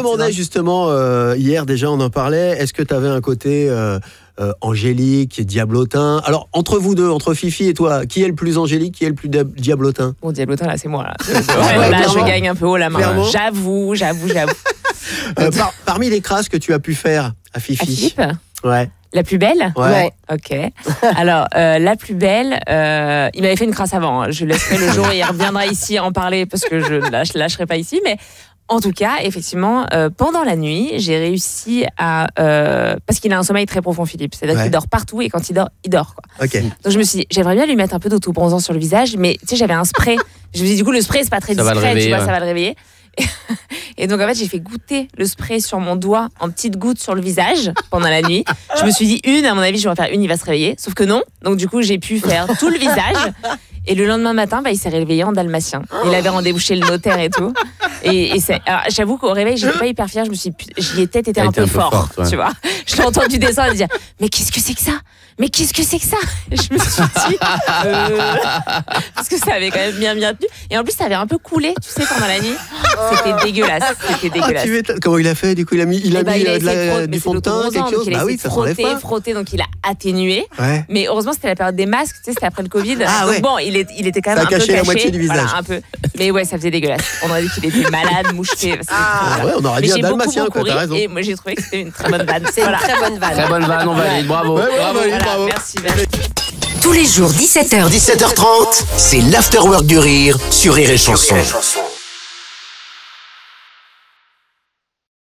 demandais justement, hier déjà on en parlait, est-ce que tu avais un côté angélique, diablotin? Alors entre vous deux, entre Fifi et toi, qui est le plus angélique, qui est le plus diablotin? Bon, diablotin là c'est moi là. Là je gagne un peu haut la main. Clairement. J'avoue. Parmi les crasses que tu as pu faire à Fifi. À Philippe, Ouais. la plus belle? Ouais. Ok. Alors, la plus belle, il m'avait fait une crasse avant. Hein. Je laisserai le jour où il reviendra ici en parler parce que je ne lâcherai pas ici. Mais en tout cas, effectivement, pendant la nuit, j'ai réussi à... parce qu'il a un sommeil très profond, Philippe. C'est-à-dire qu'il dort partout et quand il dort. Quoi. Ok. Donc je me suis dit, j'aimerais bien lui mettre un peu d'auto-bronzant sur le visage. Mais tu sais, j'avais un spray. Je me suis dit, du coup, le spray, c'est pas très discret. Tu vois, ça va le réveiller. Et donc en fait j'ai fait goûter le spray sur mon doigt en petites gouttes sur le visage pendant la nuit. Je me suis dit à mon avis je vais en faire une, il va se réveiller. Sauf que non, donc du coup j'ai pu faire tout le visage. Et le lendemain matin, il s'est réveillé en dalmatien. Il avait rendez-vous chez le notaire et tout. Et j'avoue qu'au réveil, j'étais pas hyper fière. Je me suis dit, j'y étais, t'étais un peu fort, tu vois. Je l'ai entendu descendre et dire, mais qu'est-ce que c'est que ça? Mais qu'est-ce que c'est que ça? Et je me suis dit, parce que ça avait quand même bien tenu. Et en plus, ça avait un peu coulé, tu sais, pendant la nuit. C'était dégueulasse. Comment il a fait? Du coup, il a mis du fond de teint, quelque chose. Bah oui, ça s'enlève pas. Frotter, donc il a atténué. Ouais. Mais heureusement, c'était la période des masques, tu sais, c'était après le Covid. Ah, donc ouais. bon, il était quand même un peu caché. La moitié du visage. Voilà, un peu. Mais ouais, ça faisait dégueulasse. On aurait dit qu'il était malade, moucheté. Ouais, on aurait dit un dalmatien, quoi, t'as raison. Et moi, j'ai trouvé que c'était une très bonne vanne. C'est une très bonne vanne. Très bonne vanne, on valide, bravo. Bravo. Merci. Tous les jours, 17h30, c'est l'Afterwork du Rire sur Rire et Chanson.